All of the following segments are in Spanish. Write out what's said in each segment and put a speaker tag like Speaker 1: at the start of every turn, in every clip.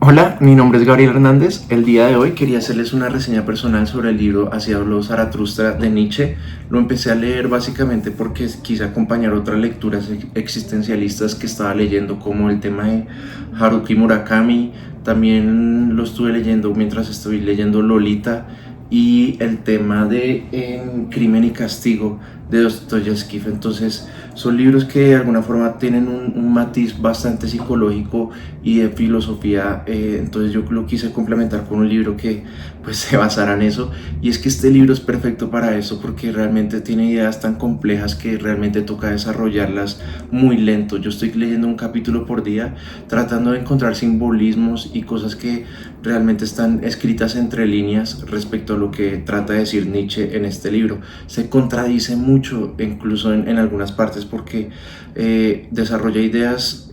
Speaker 1: Hola, mi nombre es Gabriel Hernández. El día de hoy quería hacerles una reseña personal sobre el libro Así habló Zaratustra de Nietzsche. Lo empecé a leer básicamente porque quise acompañar otras lecturas existencialistas que estaba leyendo, como el tema de Haruki Murakami. También lo estuve leyendo mientras estoy leyendo Lolita y el tema de Crimen y Castigo de Dostoyevsky. Entonces son libros que de alguna forma tienen un matiz bastante psicológico y de filosofía. Entonces yo lo quise complementar con un libro que pues se basara en eso, y es que este libro es perfecto para eso porque realmente tiene ideas tan complejas que realmente toca desarrollarlas muy lento. Yo estoy leyendo un capítulo por día tratando de encontrar simbolismos y cosas que realmente están escritas entre líneas respecto a lo que trata de decir Nietzsche en este libro. Se contradice mucho incluso en algunas partes porque desarrolla ideas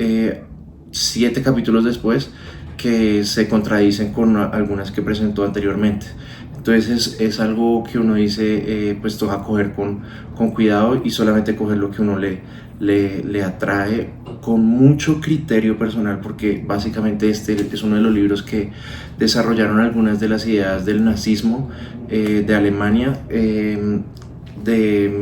Speaker 1: 7 capítulos después que se contradicen con algunas que presentó anteriormente. Entonces es algo que uno dice, pues toca coger con cuidado y solamente coger lo que uno le atrae con mucho criterio personal, porque básicamente este es uno de los libros que desarrollaron algunas de las ideas del nazismo de Alemania de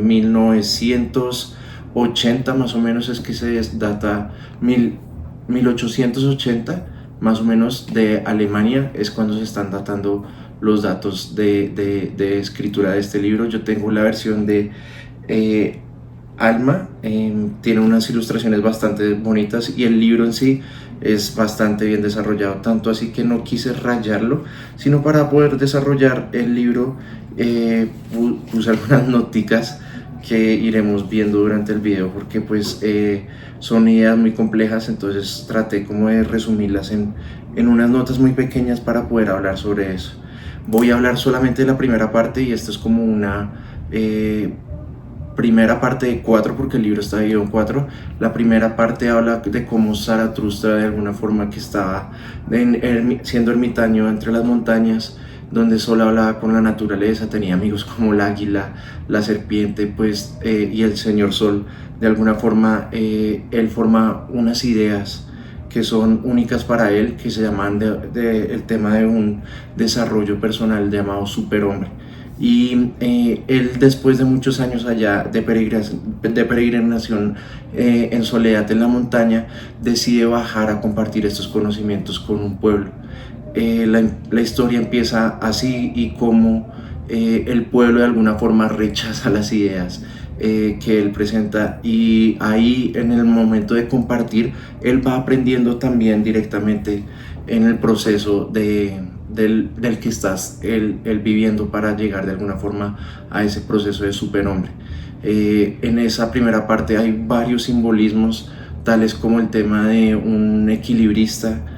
Speaker 1: 1980 más o menos, es que se data 1880 más o menos de Alemania, es cuando se están datando los datos de escritura de este libro. Yo tengo la versión de Alma, tiene unas ilustraciones bastante bonitas y el libro en sí es bastante bien desarrollado, tanto así que no quise rayarlo, sino para poder desarrollar el libro puse algunas noticas que iremos viendo durante el video, porque pues son ideas muy complejas. Entonces traté como de resumirlas en unas notas muy pequeñas para poder hablar sobre eso. Voy a hablar solamente de la primera parte, y esto es como una primera parte de 4 porque el libro está dividido en 4. La primera parte habla de cómo Zaratustra, de alguna forma, que estaba siendo ermitaño entre las montañas, donde solo hablaba con la naturaleza, tenía amigos como el águila, la serpiente, pues, y el señor sol. De alguna forma él forma unas ideas que son únicas para él, que se llaman el tema de un desarrollo personal llamado superhombre. Y él, después de muchos años allá de peregrinación en soledad en la montaña, decide bajar a compartir estos conocimientos con un pueblo. La historia empieza así, y como el pueblo de alguna forma rechaza las ideas que él presenta, y ahí en el momento de compartir él va aprendiendo también directamente en el proceso del que estás él viviendo, para llegar de alguna forma a ese proceso de superhombre. En esa primera parte hay varios simbolismos, tales como el tema de un equilibrista,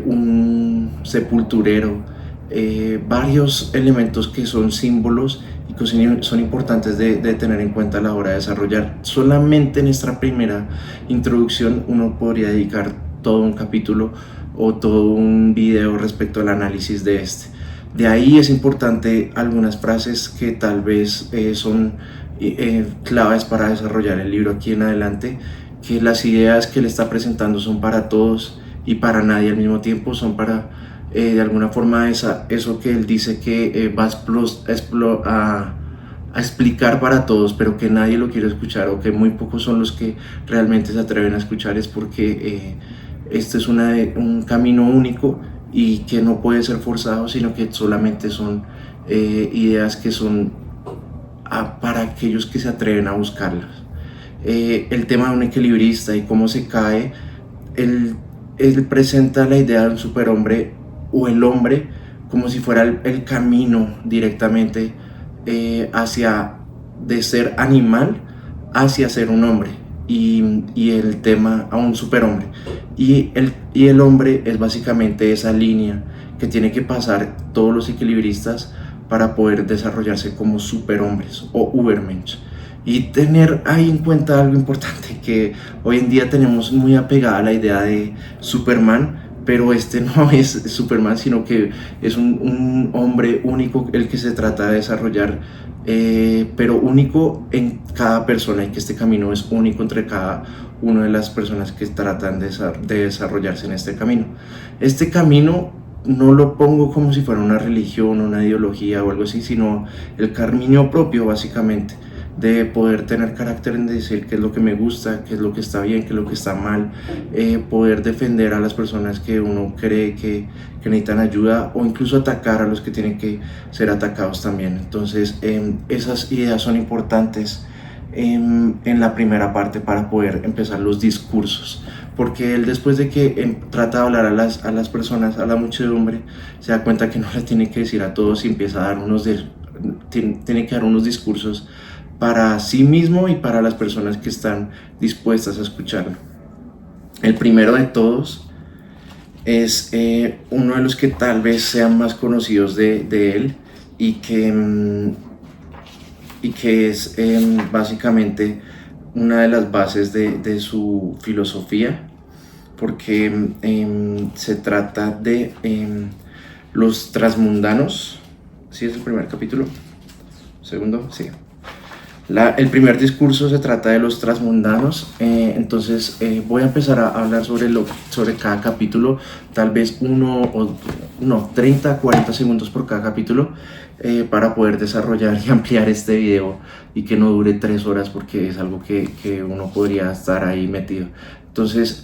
Speaker 1: un sepulturero, varios elementos que son símbolos y que son importantes de tener en cuenta a la hora de desarrollar. Solamente en esta primera introducción uno podría dedicar todo un capítulo o todo un video respecto al análisis de este. De ahí es importante algunas frases que tal vez son claves para desarrollar el libro aquí en adelante, que las ideas que él está presentando son para todos y para nadie al mismo tiempo. Son para de alguna forma eso que él dice que va a explicar para todos, pero que nadie lo quiere escuchar, o que muy pocos son los que realmente se atreven a escuchar, es porque este es un camino único y que no puede ser forzado, sino que solamente son ideas que son para aquellos que se atreven a buscarlas. El tema de un equilibrista y cómo se cae, él presenta la idea de un superhombre o el hombre como si fuera el camino directamente hacia de ser animal hacia ser un hombre, y el tema a un superhombre, y el hombre es básicamente esa línea que tiene que pasar todos los equilibristas para poder desarrollarse como superhombres o Ubermensch. Y tener ahí en cuenta algo importante, que hoy en día tenemos muy apegada a la idea de Superman, pero este no es Superman, sino que es un hombre único el que se trata de desarrollar pero único en cada persona, y que este camino es único entre cada una de las personas que tratan de desarrollarse en este camino. Este camino no lo pongo como si fuera una religión, una ideología o algo así, sino el camino propio, básicamente, de poder tener carácter en decir qué es lo que me gusta, qué es lo que está bien, qué es lo que está mal, poder defender a las personas que uno cree que necesitan ayuda, o incluso atacar a los que tienen que ser atacados también. Entonces esas ideas son importantes en la primera parte para poder empezar los discursos, porque él, después de que trata de hablar a las personas, a la muchedumbre, se da cuenta que no le tiene que decir a todos, y empieza a dar tiene que dar unos discursos para sí mismo y para las personas que están dispuestas a escucharlo. El primero de todos es uno de los que tal vez sean más conocidos de él, y que es básicamente una de las bases de su filosofía, porque se trata de los transmundanos. ¿Sí es el primer capítulo? ¿Segundo? Sí. El primer discurso se trata de los transmundanos. Entonces voy a empezar a hablar sobre cada capítulo, tal vez 30, 40 segundos por cada capítulo, para poder desarrollar y ampliar este video y que no dure 3 horas, porque es algo que uno podría estar ahí metido. Entonces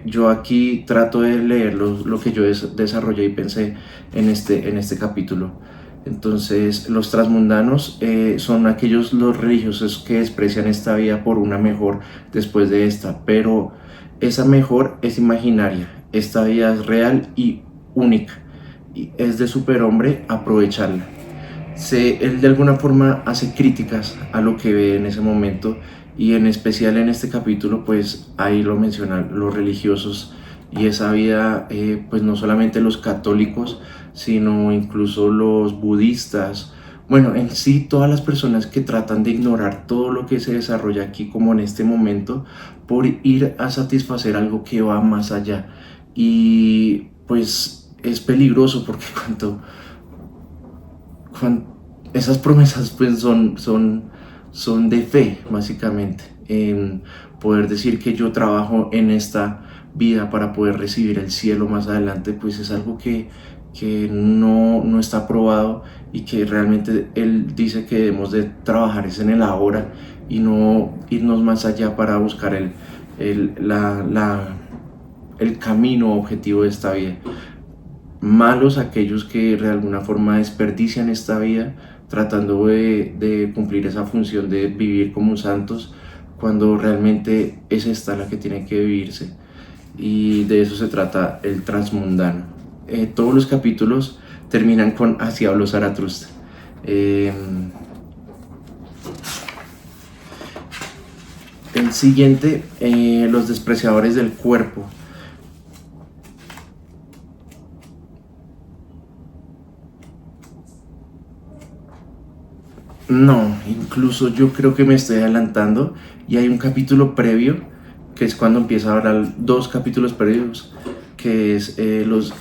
Speaker 1: yo aquí trato de leer lo que yo desarrollé y pensé en este capítulo. Entonces, los transmundanos son los religiosos que desprecian esta vida por una mejor después de esta, pero esa mejor es imaginaria. Esta vida es real y única, y es de superhombre aprovecharla. Él de alguna forma hace críticas a lo que ve en ese momento, y en especial en este capítulo pues ahí lo mencionan los religiosos y esa vida, pues no solamente los católicos, sino incluso los budistas. Bueno, en sí todas las personas que tratan de ignorar todo lo que se desarrolla aquí como en este momento, por ir a satisfacer algo que va más allá. Y pues es peligroso, porque cuando esas promesas pues son de fe, básicamente, en poder decir que yo trabajo en esta vida para poder recibir el cielo más adelante, pues es algo que no está probado, y que realmente él dice que debemos de trabajar es en el ahora y no irnos más allá para buscar el camino objetivo de esta vida. Malos aquellos que de alguna forma desperdician esta vida tratando de cumplir esa función de vivir como santos, cuando realmente es esta la que tiene que vivirse. Y de eso se trata el transmundano. Todos los capítulos terminan con "Así habló Zaratustra". El siguiente, los despreciadores del cuerpo. No, incluso yo creo que me estoy adelantando, y hay un capítulo previo, que es cuando empieza a hablar, 2 capítulos previos, que es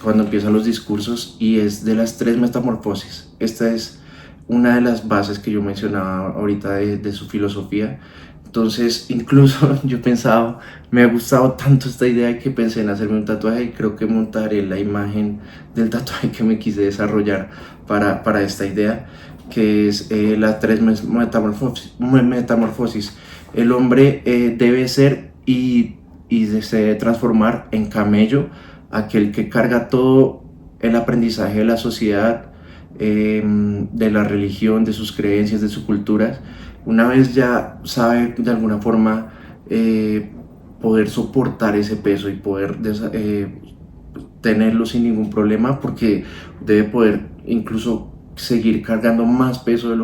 Speaker 1: cuando empiezan los discursos, y es de las 3 metamorfosis. Esta es una de las bases que yo mencionaba ahorita de su filosofía. Entonces, incluso yo pensaba, me ha gustado tanto esta idea, que pensé en hacerme un tatuaje, y creo que montaré la imagen del tatuaje que me quise desarrollar para esta idea, que es las 3 metamorfosis. El hombre debe ser y se debe transformar en camello, aquel que carga todo el aprendizaje de la sociedad, de la religión, de sus creencias, de sus culturas. Una vez ya sabe de alguna forma poder soportar ese peso y poder tenerlo sin ningún problema, porque debe poder incluso seguir cargando más peso de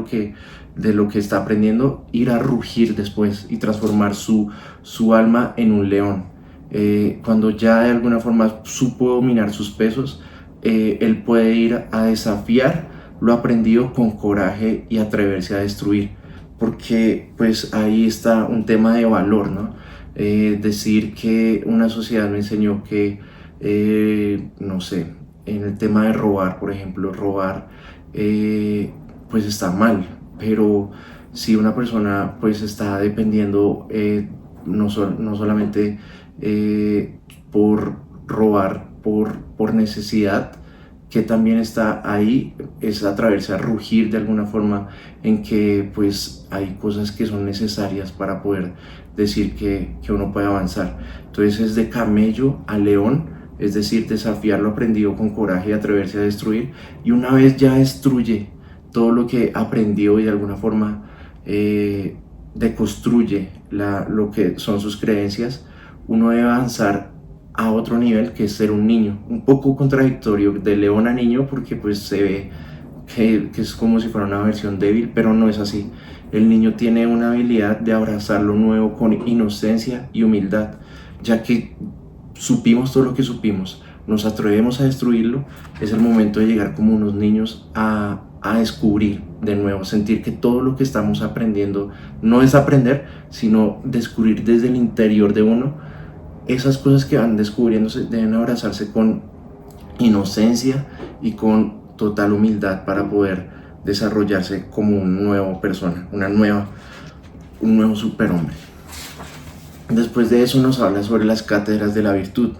Speaker 1: lo que está aprendiendo, ir a rugir después y transformar su alma en un león. Cuando ya de alguna forma supo dominar sus pesos, él puede ir a desafiar lo aprendido con coraje y atreverse a destruir, porque pues ahí está un tema de valor, ¿no? Decir que una sociedad me enseñó que, no sé, en el tema de robar, por ejemplo, robar pues está mal, pero si una persona pues está dependiendo no solamente por robar por necesidad, que también está ahí, es atreverse a rugir de alguna forma en que pues hay cosas que son necesarias para poder decir que uno puede avanzar. Entonces es de camello a león, es decir, desafiar lo aprendido con coraje y atreverse a destruir, y una vez ya destruye todo lo que aprendió y de alguna forma deconstruye lo que son sus creencias, uno debe avanzar a otro nivel, que es ser un niño. Un poco contradictorio de león a niño, porque pues se ve que es como si fuera una versión débil, pero no es así. El niño tiene una habilidad de abrazar lo nuevo con inocencia y humildad, ya que supimos todo lo que supimos, nos atrevemos a destruirlo. Es el momento de llegar como unos niños a descubrir de nuevo, sentir que todo lo que estamos aprendiendo no es aprender, sino descubrir desde el interior de uno. Esas cosas que van descubriéndose deben abrazarse con inocencia y con total humildad para poder desarrollarse como una nueva persona, un nuevo superhombre. Después de eso nos habla sobre las cátedras de la virtud.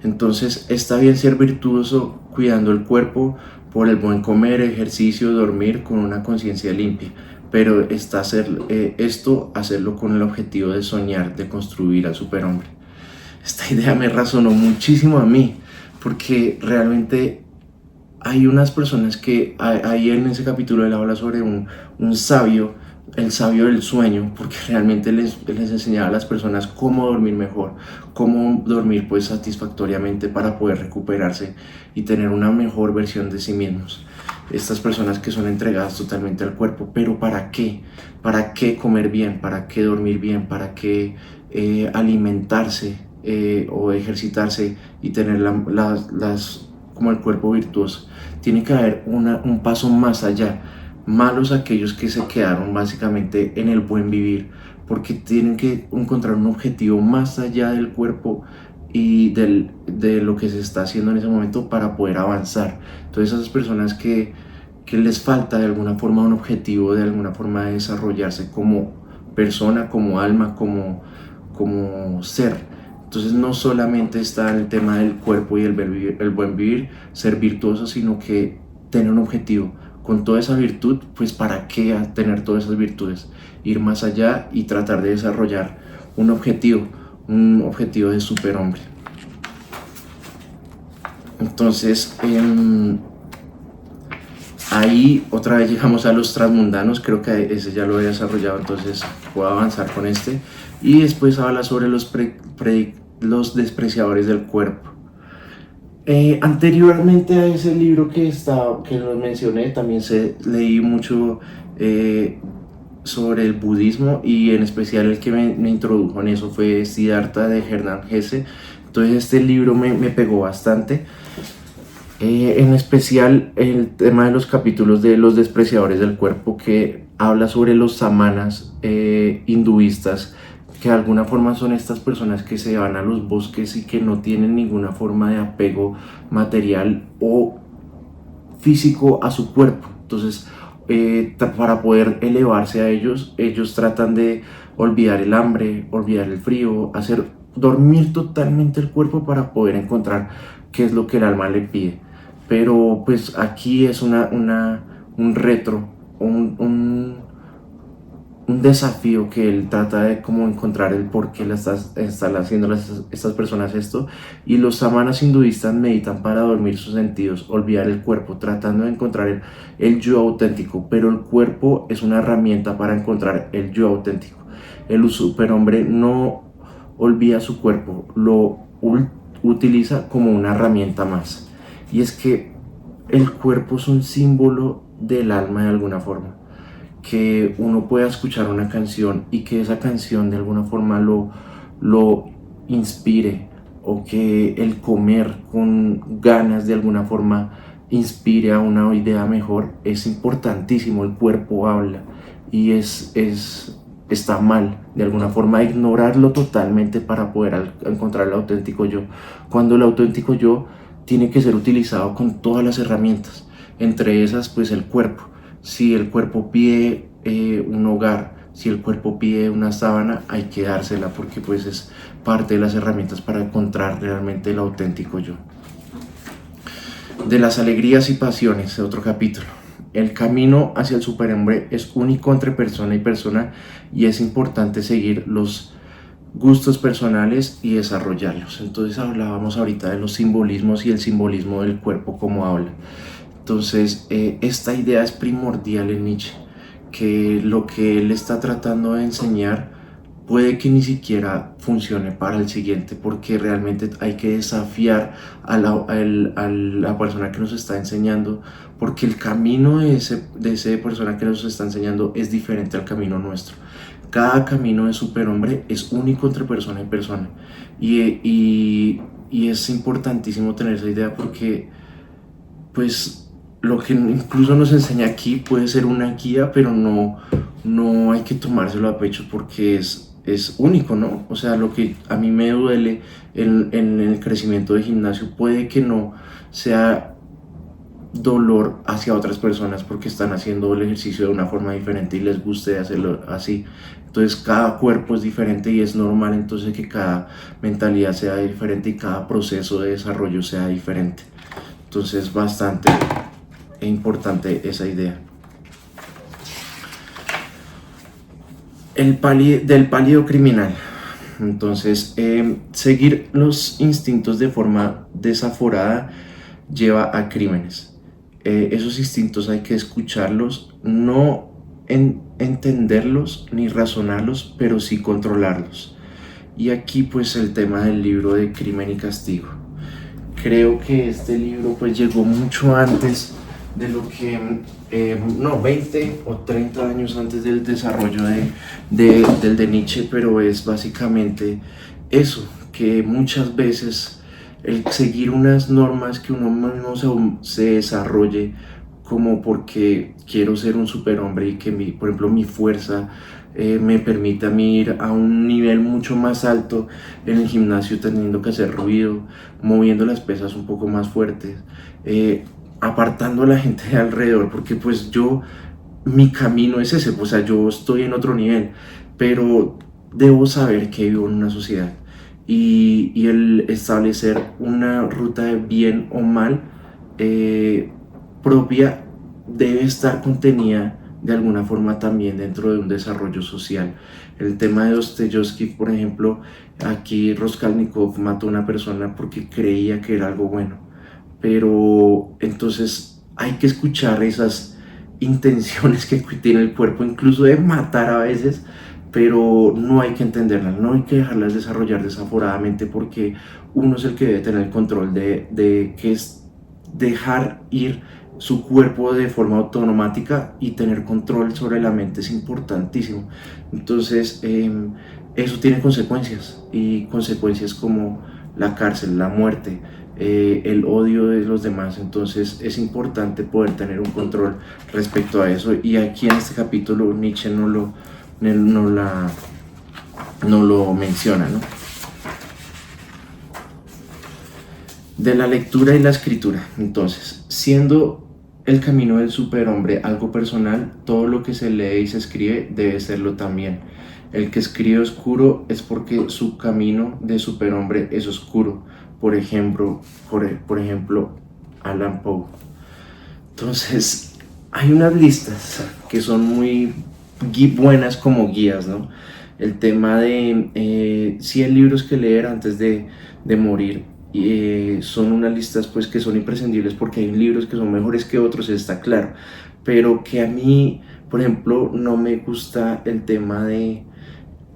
Speaker 1: Entonces, está bien ser virtuoso cuidando el cuerpo por el buen comer, ejercicio, dormir con una conciencia limpia, pero hacerlo con el objetivo de soñar, de construir al superhombre. Esta idea me resonó muchísimo a mí, porque realmente hay unas personas que ahí en ese capítulo él habla sobre un sabio, el sabio del sueño, porque realmente les enseñaba a las personas cómo dormir mejor, cómo dormir pues satisfactoriamente para poder recuperarse y tener una mejor versión de sí mismos. Estas personas que son entregadas totalmente al cuerpo, pero ¿para qué? ¿Para qué comer bien? ¿Para qué dormir bien? ¿Para qué alimentarse o ejercitarse y tener como el cuerpo virtuoso? Tiene que haber un paso más allá. Malos aquellos que se quedaron básicamente en el buen vivir, porque tienen que encontrar un objetivo más allá del cuerpo y de lo que se está haciendo en ese momento para poder avanzar. Entonces esas personas que les falta de alguna forma un objetivo, de alguna forma de desarrollarse como persona, como alma, como ser. Entonces no solamente está en el tema del cuerpo y el buen vivir, ser virtuoso, sino que tener un objetivo. Con toda esa virtud, pues ¿para qué tener todas esas virtudes? Ir más allá y tratar de desarrollar un objetivo de superhombre. Entonces, ahí otra vez llegamos a los transmundanos, creo que ese ya lo he desarrollado, entonces puedo avanzar con este. Y después habla sobre los despreciadores del cuerpo. Anteriormente a ese libro que los mencioné, también leí mucho sobre el budismo, y en especial el que me introdujo en eso fue Siddhartha de Hermann Hesse. Entonces este libro me pegó bastante, en especial el tema de los capítulos de los despreciadores del cuerpo, que habla sobre los samanas hinduistas, que de alguna forma son estas personas que se van a los bosques y que no tienen ninguna forma de apego material o físico a su cuerpo. Entonces, para poder elevarse a ellos tratan de olvidar el hambre, olvidar el frío, hacer dormir totalmente el cuerpo para poder encontrar qué es lo que el alma le pide. Pero pues aquí es un retro, un desafío, que él trata de como encontrar el por qué están haciendo estas personas esto. Y los samanas hinduistas meditan para dormir sus sentidos, olvidar el cuerpo, tratando de encontrar el yo auténtico, pero el cuerpo es una herramienta para encontrar el yo auténtico. El superhombre no olvida su cuerpo, lo utiliza como una herramienta más. Y es que el cuerpo es un símbolo del alma de alguna forma, que uno pueda escuchar una canción y que esa canción de alguna forma lo inspire, o que el comer con ganas de alguna forma inspire a una idea mejor. Es importantísimo. El cuerpo habla y está mal de alguna forma ignorarlo totalmente para poder encontrar el auténtico yo, cuando el auténtico yo tiene que ser utilizado con todas las herramientas, entre esas pues el cuerpo. Si el cuerpo pide un hogar, si el cuerpo pide una sábana, hay que dársela porque pues es parte de las herramientas para encontrar realmente el auténtico yo. De las alegrías y pasiones, otro capítulo. El camino hacia el superhombre es único entre persona y persona y es importante seguir los gustos personales y desarrollarlos. Entonces hablábamos ahorita de los simbolismos y el simbolismo del cuerpo como habla. Entonces esta idea es primordial en Nietzsche, que lo que él está tratando de enseñar puede que ni siquiera funcione para el siguiente, porque realmente hay que desafiar a la persona que nos está enseñando, porque el camino de esa persona que nos está enseñando es diferente al camino nuestro. Cada camino de superhombre es único entre persona y persona, y es importantísimo tener esa idea porque pues lo que incluso nos enseña aquí puede ser una guía, pero no hay que tomárselo a pecho porque es único, ¿no? O sea, lo que a mí me duele en el crecimiento de gimnasio puede que no sea dolor hacia otras personas porque están haciendo el ejercicio de una forma diferente y les guste hacerlo así. Entonces cada cuerpo es diferente y es normal entonces que cada mentalidad sea diferente y cada proceso de desarrollo sea diferente. Entonces bastante importante esa idea. Del pálido criminal. Entonces, seguir los instintos de forma desaforada lleva a crímenes. Esos instintos hay que escucharlos, no entenderlos ni razonarlos, pero sí controlarlos. Y aquí pues el tema del libro de Crimen y Castigo. Creo que este libro pues llegó mucho antes de lo que, 20 o 30 años antes del desarrollo del de Nietzsche, pero es básicamente eso, que muchas veces el seguir unas normas que uno mismo se desarrolle como porque quiero ser un superhombre y que por ejemplo mi fuerza me permita a mí ir a un nivel mucho más alto en el gimnasio teniendo que hacer ruido, moviendo las pesas un poco más fuertes, apartando a la gente de alrededor, porque pues mi camino es ese, o sea, yo estoy en otro nivel, pero debo saber que vivo en una sociedad y el establecer una ruta de bien o mal propia debe estar contenida de alguna forma también dentro de un desarrollo social. El tema de Dostoyevsky, por ejemplo, aquí Raskolnikov mató a una persona porque creía que era algo bueno, pero entonces hay que escuchar esas intenciones que tiene el cuerpo, incluso de matar a veces, pero no hay que entenderlas, no hay que dejarlas desarrollar desaforadamente porque uno es el que debe tener el control de que es dejar ir su cuerpo de forma automática y tener control sobre la mente es importantísimo. Entonces eso tiene consecuencias y consecuencias como la cárcel, la muerte, el odio de los demás. Entonces es importante poder tener un control respecto a eso y aquí en este capítulo Nietzsche no lo menciona, ¿no? De la lectura y la escritura. Entonces, siendo el camino del superhombre algo personal, todo lo que se lee y se escribe debe serlo también. El que escribe oscuro es porque su camino de superhombre es oscuro. Por ejemplo, Allan Poe. Entonces, hay unas listas que son muy buenas como guías, ¿no? El tema de 100 libros que leer antes de morir. Son unas listas pues que son imprescindibles porque hay libros que son mejores que otros, está claro, pero que a mí, por ejemplo, no me gusta el tema de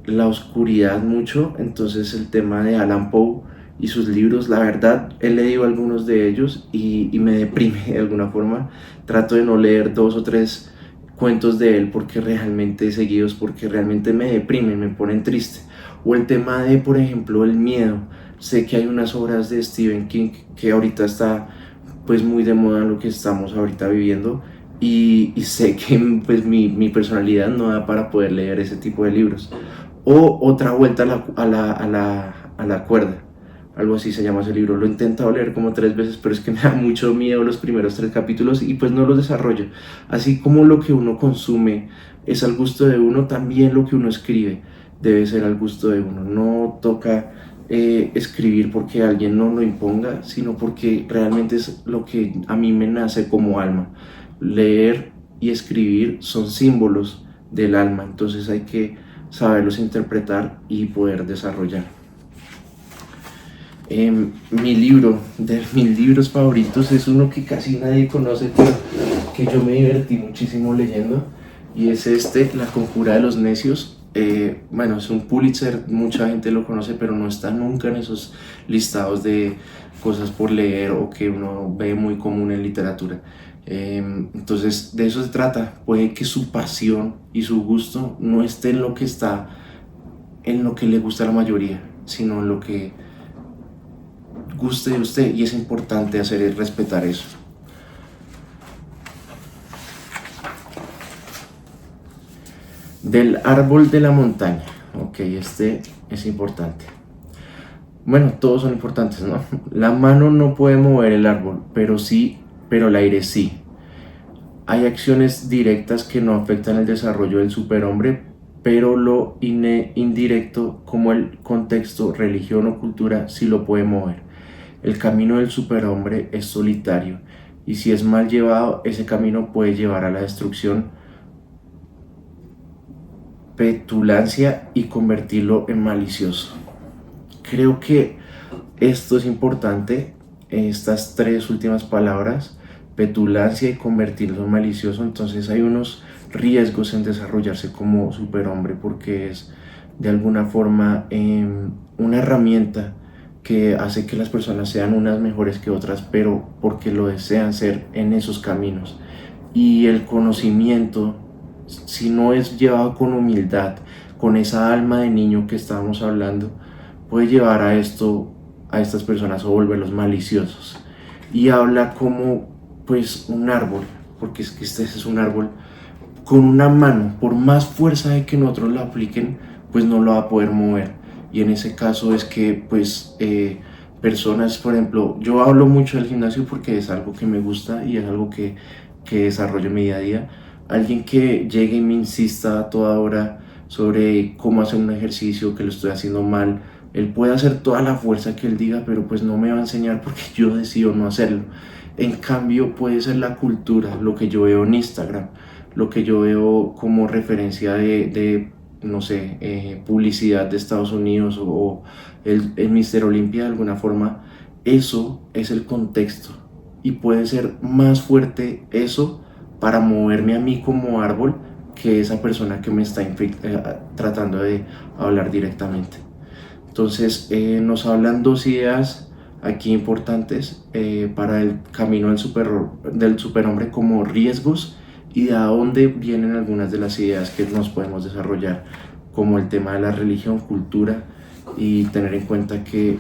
Speaker 1: la oscuridad mucho. Entonces el tema de Allan Poe y sus libros, la verdad he leído algunos de ellos y me deprime de alguna forma. Trato de no leer 2 o 3 cuentos de él porque realmente seguidos, porque realmente me deprimen, me ponen triste. O el tema de, por ejemplo, el miedo. Sé que hay unas obras de Stephen King que ahorita está pues muy de moda lo que estamos ahorita viviendo y sé que pues mi personalidad no da para poder leer ese tipo de libros. O otra vuelta a la cuerda, algo así se llama ese libro. Lo he intentado leer como 3 veces, pero es que me da mucho miedo los primeros 3 capítulos y pues no los desarrollo. Así como lo que uno consume es al gusto de uno, también lo que uno escribe debe ser al gusto de uno. No toca escribir porque alguien no lo imponga, sino porque realmente es lo que a mí me nace como alma. Leer y escribir son símbolos del alma, entonces hay que saberlos interpretar y poder desarrollar. Mi libro, de mis libros favoritos, es uno que casi nadie conoce, pero que yo me divertí muchísimo leyendo, y es La conjura de los necios. Bueno, es un Pulitzer, mucha gente lo conoce, pero no está nunca en esos listados de cosas por leer o que uno ve muy común en literatura. Entonces de eso se trata. Puede que su pasión y su gusto no esté en lo que está, en lo que le gusta a la mayoría, sino en lo que guste de usted, y es importante hacer y respetar eso. Del árbol de la montaña. Ok, este es importante. Bueno, todos son importantes, ¿no? La mano no puede mover el árbol, pero el aire sí. Hay acciones directas que no afectan el desarrollo del superhombre, pero lo indirecto, como el contexto, religión o cultura, sí lo puede mover. El camino del superhombre es solitario, y si es mal llevado, ese camino puede llevar a la destrucción, petulancia y convertirlo en malicioso. Creo que esto es importante, estas 3 últimas palabras, petulancia y convertirlo en malicioso. Entonces hay unos riesgos en desarrollarse como superhombre, porque es de alguna forma una herramienta que hace que las personas sean unas mejores que otras, pero porque lo desean ser en esos caminos. Y el conocimiento, si no es llevado con humildad, con esa alma de niño que estábamos hablando, puede llevar a estas personas o volverlos maliciosos. Y habla como pues un árbol, porque es que este es un árbol con una mano, por más fuerza de que nosotros la apliquen, pues no lo va a poder mover. Y en ese caso es que pues personas, por ejemplo, yo hablo mucho del gimnasio porque es algo que me gusta y es algo que desarrollo en mi día a día. Alguien que llegue y me insista a toda hora sobre cómo hacer un ejercicio, que lo estoy haciendo mal, él puede hacer toda la fuerza que él diga, pero pues no me va a enseñar porque yo decido no hacerlo. En cambio, puede ser la cultura, lo que yo veo en Instagram, lo que yo veo como referencia de no sé, publicidad de Estados Unidos, o el Mister Olympia de alguna forma. Eso es el contexto, y puede ser más fuerte eso para moverme a mí como árbol que esa persona que me está tratando de hablar directamente. Entonces nos hablan 2 ideas aquí importantes para el camino del superhombre, como riesgos, y de dónde vienen algunas de las ideas que nos podemos desarrollar, como el tema de la religión, cultura, y tener en cuenta que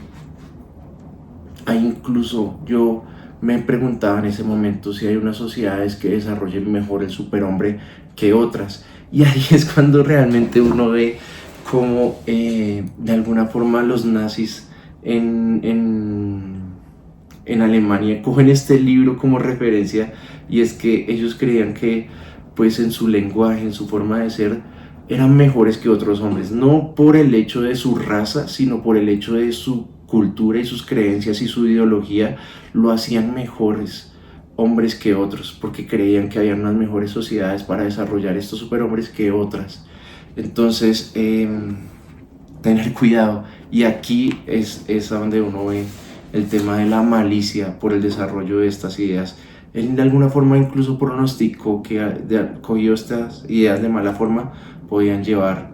Speaker 1: hay incluso, yo me preguntaba en ese momento si hay unas sociedades que desarrollen mejor el superhombre que otras, y ahí es cuando realmente uno ve cómo de alguna forma los nazis en Alemania cogen este libro como referencia, y es que ellos creían que pues en su lenguaje, en su forma de ser, eran mejores que otros hombres, no por el hecho de su raza, sino por el hecho de su cultura y sus creencias y su ideología. Lo hacían mejores hombres que otros, porque creían que había unas mejores sociedades para desarrollar estos superhombres que otras. Entonces tener cuidado, y aquí es a donde uno ve el tema de la malicia por el desarrollo de estas ideas. Él de alguna forma incluso pronosticó que cogió estas ideas de mala forma podían llevar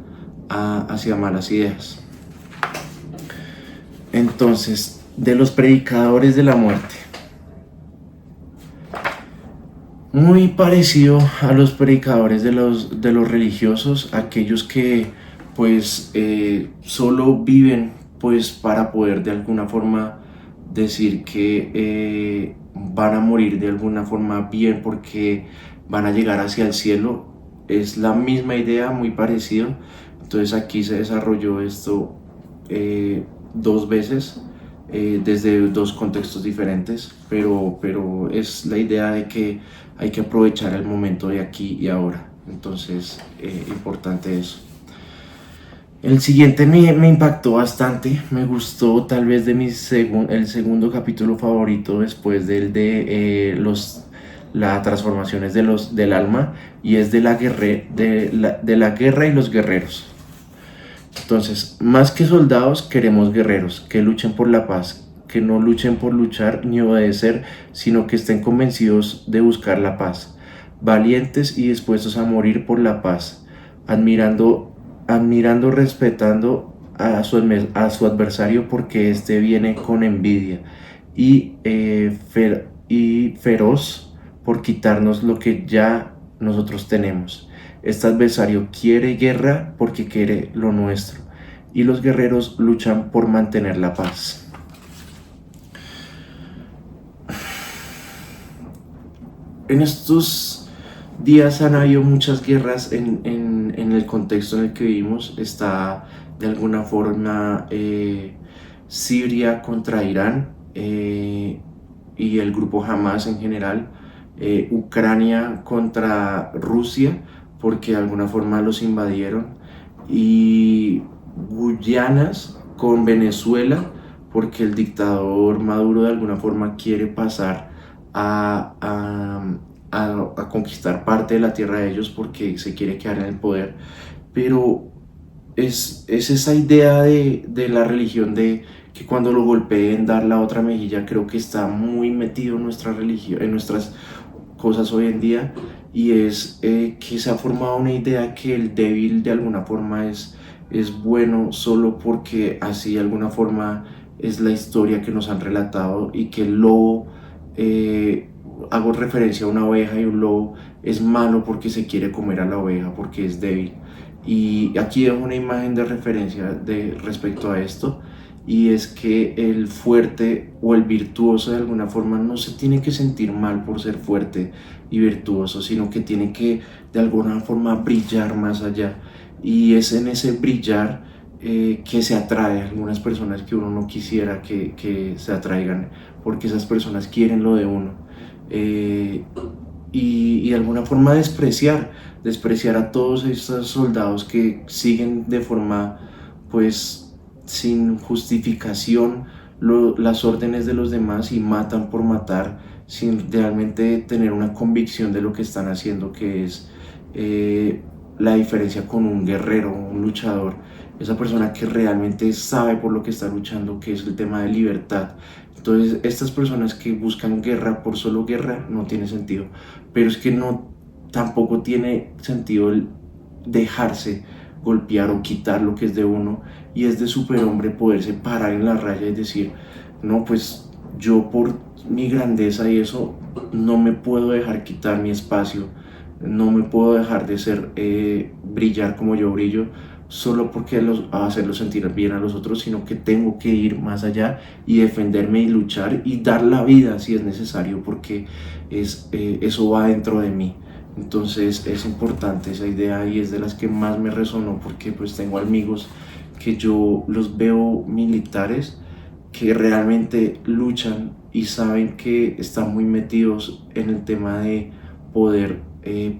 Speaker 1: hacia malas ideas. Entonces, de los predicadores de la muerte, muy parecido a los predicadores de los religiosos, aquellos que pues solo viven pues para poder de alguna forma decir que van a morir de alguna forma bien porque van a llegar hacia el cielo. Es la misma idea, muy parecido. Entonces aquí se desarrolló esto 2 veces, desde dos contextos diferentes, pero es la idea de que hay que aprovechar el momento de aquí y ahora. Entonces, importante eso. El siguiente me impactó bastante, me gustó tal vez de el segundo capítulo favorito después las transformaciones del alma, y es de la guerra y los guerreros. Entonces, más que soldados, queremos guerreros que luchen por la paz, que no luchen por luchar ni obedecer, sino que estén convencidos de buscar la paz, valientes y dispuestos a morir por la paz, admirando, respetando a su adversario, porque éste viene con envidia y feroz por quitarnos lo que ya nosotros tenemos. Este adversario quiere guerra porque quiere lo nuestro, y los guerreros luchan por mantener la paz. En estos días han habido muchas guerras en el contexto en el que vivimos. Está de alguna forma Siria contra Irán, y el grupo Hamas en general, Ucrania contra Rusia, porque de alguna forma los invadieron, y Guyanas con Venezuela, porque el dictador Maduro de alguna forma quiere pasar a, a conquistar parte de la tierra de ellos porque se quiere quedar en el poder. Pero es esa idea de la religión, de que cuando lo golpeen dar la otra mejilla. Creo que está muy metido en nuestra religión, en nuestras cosas hoy en día, y es que se ha formado una idea que el débil de alguna forma es bueno solo porque así de alguna forma es la historia que nos han relatado, y que el lobo, hago referencia a una oveja, y un lobo es malo porque se quiere comer a la oveja porque es débil. Y aquí dejo una imagen de referencia respecto a esto, y es que el fuerte o el virtuoso de alguna forma no se tiene que sentir mal por ser fuerte y virtuoso, sino que tiene que de alguna forma brillar más allá, y es en ese brillar que se atrae a algunas personas que uno no quisiera que se atraigan, porque esas personas quieren lo de uno, y de alguna forma despreciar a todos estos soldados que siguen de forma, pues, sin justificación las órdenes de los demás, y matan por matar sin realmente tener una convicción de lo que están haciendo, que es la diferencia con un guerrero, un luchador, esa persona que realmente sabe por lo que está luchando, que es el tema de libertad. Entonces, estas personas que buscan guerra por solo guerra no tiene sentido, pero es que no, tampoco tiene sentido el dejarse golpear o quitar lo que es de uno, y es de superhombre poderse parar en la raya y decir, no, pues yo por mi grandeza y eso no me puedo dejar quitar mi espacio, no me puedo dejar de ser, brillar como yo brillo, solo porque hacerlo sentir bien a los otros, sino que tengo que ir más allá y defenderme y luchar y dar la vida si es necesario, porque eso va dentro de mí. Entonces es importante esa idea, y es de las que más me resonó, porque pues tengo amigos que yo los veo militares que realmente luchan y saben que están muy metidos en el tema de poder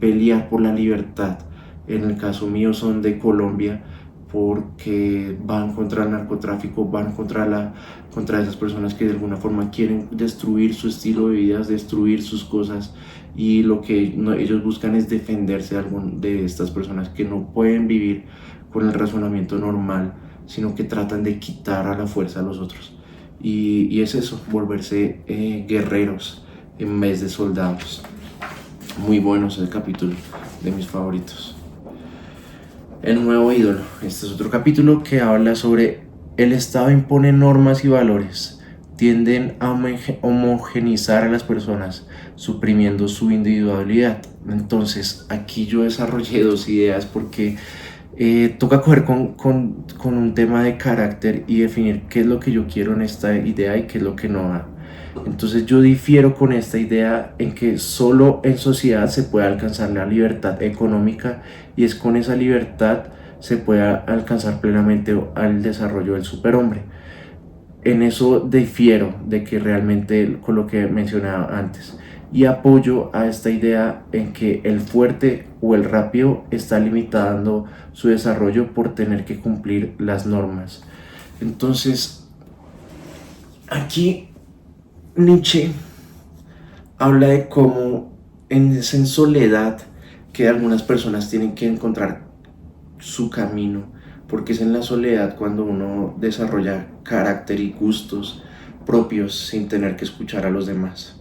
Speaker 1: pelear por la libertad. En el caso mío son de Colombia, porque van contra el narcotráfico, van contra esas personas que de alguna forma quieren destruir su estilo de vida, destruir sus cosas, y lo que ellos buscan es defenderse de estas personas que no pueden vivir con el razonamiento normal, sino que tratan de quitar a la fuerza a los otros. Y es eso, volverse guerreros en vez de soldados. Muy bueno ese capítulo, de mis favoritos. El nuevo ídolo. Este es otro capítulo que habla sobre el Estado impone normas y valores, tienden a homogenizar a las personas, suprimiendo su individualidad. Entonces aquí yo desarrollé dos ideas, porque toca coger con un tema de carácter y definir qué es lo que yo quiero en esta idea y qué es lo que no va. Entonces yo difiero con esta idea en que solo en sociedad se puede alcanzar la libertad económica, y es con esa libertad se puede alcanzar plenamente al desarrollo del superhombre. en eso difiero de que realmente con lo que mencionaba antes, y apoyo a esta idea en que el fuerte o el rápido está limitando su desarrollo por tener que cumplir las normas. Entonces, aquí Nietzsche habla de cómo es en soledad que algunas personas tienen que encontrar su camino, porque es en la soledad cuando uno desarrolla carácter y gustos propios sin tener que escuchar a los demás.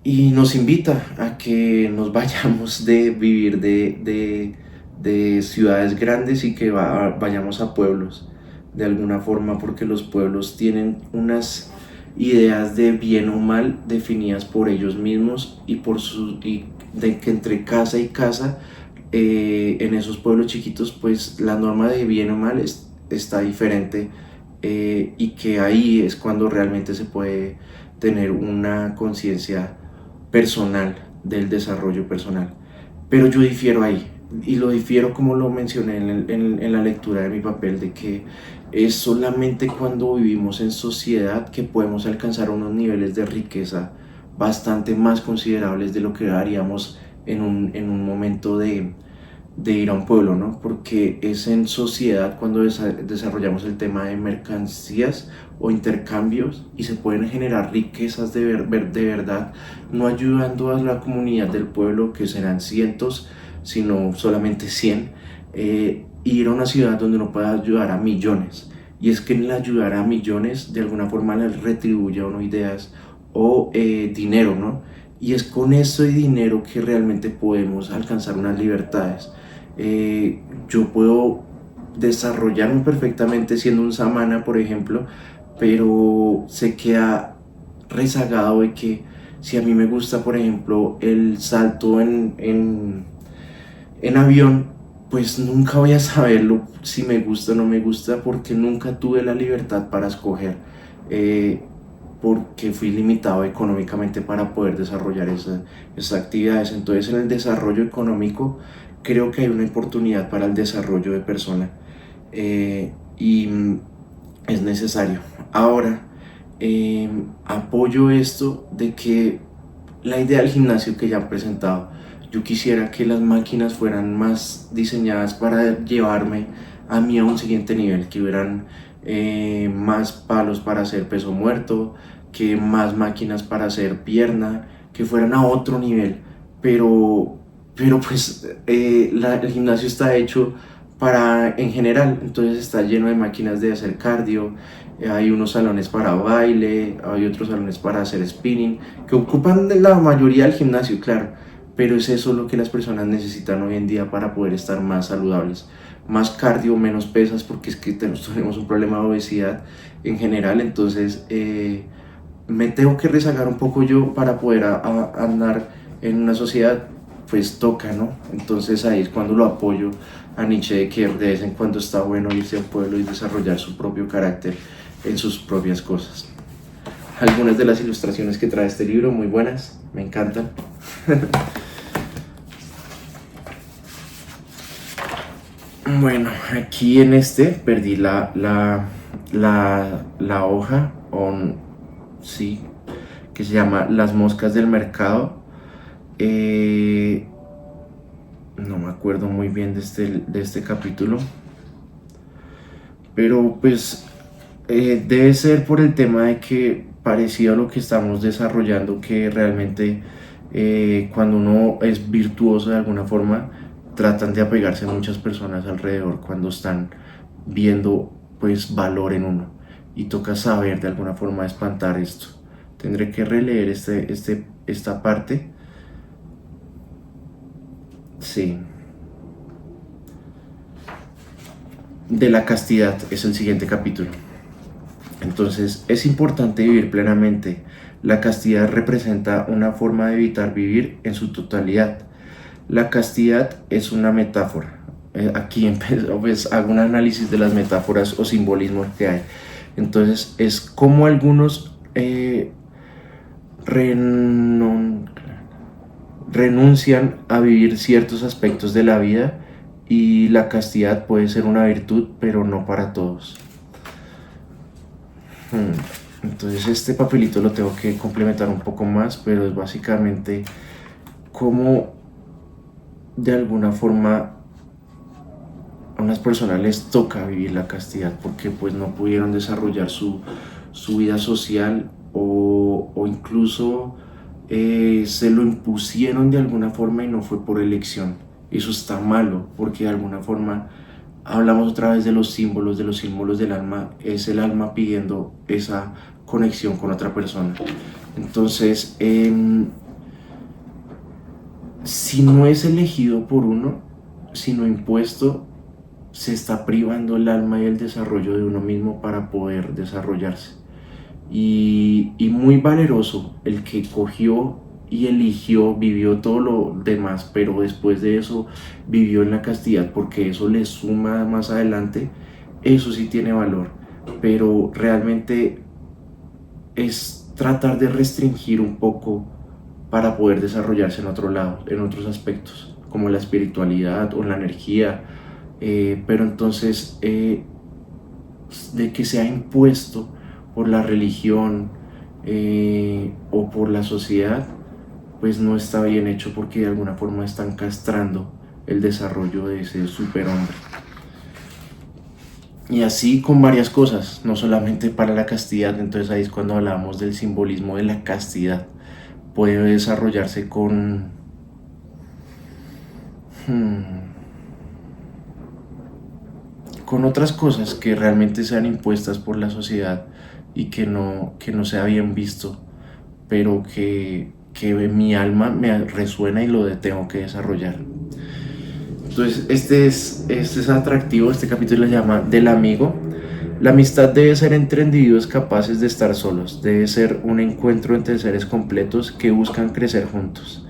Speaker 1: Y nos invita a que nos vayamos de vivir de ciudades grandes y que vayamos a pueblos de alguna forma, porque los pueblos tienen unas ideas de bien o mal definidas por ellos mismos y de que entre casa y casa en esos pueblos chiquitos pues la norma de bien o mal está diferente, y que ahí es cuando realmente se puede tener una conciencia personal del desarrollo personal. Pero yo difiero ahí, y lo difiero como lo mencioné en la lectura de mi papel, de que es solamente cuando vivimos en sociedad que podemos alcanzar unos niveles de riqueza bastante más considerables de lo que haríamos en un momento de ir a un pueblo, ¿no? Porque es en sociedad cuando desarrollamos el tema de mercancías o intercambios y se pueden generar riquezas de verdad, no ayudando a la comunidad del pueblo, que serán cientos, sino solamente 100, ir a una ciudad donde uno pueda ayudar a millones. Y es que el ayudar a millones de alguna forma les retribuye a uno ideas o dinero, ¿no? Y es con ese dinero que realmente podemos alcanzar unas libertades. Yo puedo desarrollarme perfectamente siendo un samana, por ejemplo, pero se queda rezagado de que si a mí me gusta, por ejemplo, el salto en avión, pues nunca voy a saberlo si me gusta o no me gusta, porque nunca tuve la libertad para escoger, porque fui limitado económicamente para poder desarrollar esas actividades. Entonces, en el desarrollo económico creo que hay una oportunidad para el desarrollo de persona, y es necesario. Ahora, apoyo esto de que la idea del gimnasio que ya han presentado, yo quisiera que las máquinas fueran más diseñadas para llevarme a mí a un siguiente nivel, que hubieran más palos para hacer peso muerto, que más máquinas para hacer pierna, que fueran a otro nivel, pero pues el gimnasio está hecho para en general, entonces está lleno de máquinas de hacer cardio, hay unos salones para baile, hay otros salones para hacer spinning, que ocupan la mayoría del gimnasio, claro, pero es eso lo que las personas necesitan hoy en día para poder estar más saludables. Más cardio, menos pesas, porque es que tenemos un problema de obesidad en general, entonces me tengo que rezagar un poco yo para poder andar en una sociedad, pues toca, ¿no? Entonces ahí es cuando lo apoyo a Nietzsche, de que de vez en cuando está bueno irse a un pueblo y desarrollar su propio carácter en sus propias cosas. Algunas de las ilustraciones que trae este libro, muy buenas, me encantan. Bueno, aquí en este perdí la hoja, sí, que se llama Las moscas del mercado. No me acuerdo muy bien de este capítulo, pero pues debe ser por el tema de que parecido a lo que estamos desarrollando, que realmente cuando uno es virtuoso de alguna forma, tratan de apegarse a muchas personas alrededor cuando están viendo pues valor en uno, y toca saber de alguna forma espantar esto. Tendré que releer esta parte. Sí. De la castidad es el siguiente capítulo. Entonces, es importante vivir plenamente. La castidad representa una forma de evitar vivir en su totalidad. La castidad es una metáfora. Aquí pues, hago un análisis de las metáforas o simbolismos que hay. Entonces, es como algunos renuncian a vivir ciertos aspectos de la vida, y la castidad puede ser una virtud, pero no para todos. Entonces este papelito lo tengo que complementar un poco más, pero es básicamente cómo de alguna forma a unas personas les toca vivir la castidad porque pues no pudieron desarrollar su vida social o incluso se lo impusieron de alguna forma y no fue por elección. Eso está malo porque de alguna forma hablamos otra vez de los símbolos del alma, es el alma pidiendo esa conexión con otra persona. Entonces, si no es elegido por uno, sino impuesto, se está privando el alma y el desarrollo de uno mismo para poder desarrollarse. Y muy valeroso el que cogió y eligió, vivió todo lo demás, pero después de eso vivió en la castidad porque eso le suma más adelante, eso sí tiene valor, pero realmente es tratar de restringir un poco para poder desarrollarse en otro lado, en otros aspectos, como la espiritualidad o la energía, pero entonces de que sea impuesto por la religión o por la sociedad, pues no está bien hecho porque de alguna forma están castrando el desarrollo de ese superhombre. Y así con varias cosas, no solamente para la castidad. Entonces ahí es cuando hablamos del simbolismo de la castidad. Puede desarrollarse con otras cosas que realmente sean impuestas por la sociedad y que no sea bien visto, pero que mi alma me resuena y lo tengo que desarrollar. Entonces este es atractivo, este capítulo se llama Del amigo. La amistad debe ser entre individuos capaces de estar solos, debe ser un encuentro entre seres completos que buscan crecer juntos.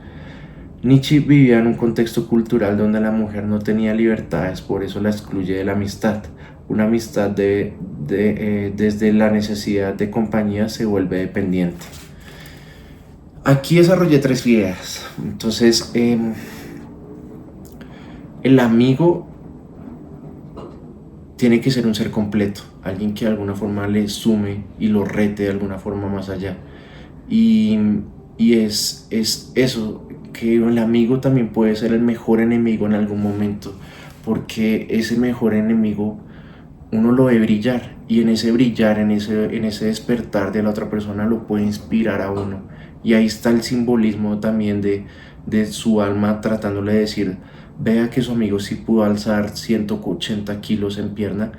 Speaker 1: Nietzsche vivía en un contexto cultural donde la mujer no tenía libertades, por eso la excluye de la amistad. Una amistad desde la necesidad de compañía se vuelve dependiente. Aquí desarrollé 3 ideas. Entonces, el amigo tiene que ser un ser completo, alguien que de alguna forma le sume y lo rete de alguna forma más allá. Y es eso, que el amigo también puede ser el mejor enemigo en algún momento, porque ese mejor enemigo uno lo ve brillar, y en ese brillar, en ese despertar de la otra persona lo puede inspirar a uno. Y ahí está el simbolismo también de su alma tratándole de decir, vea que su amigo sí pudo alzar 180 kilos en pierna,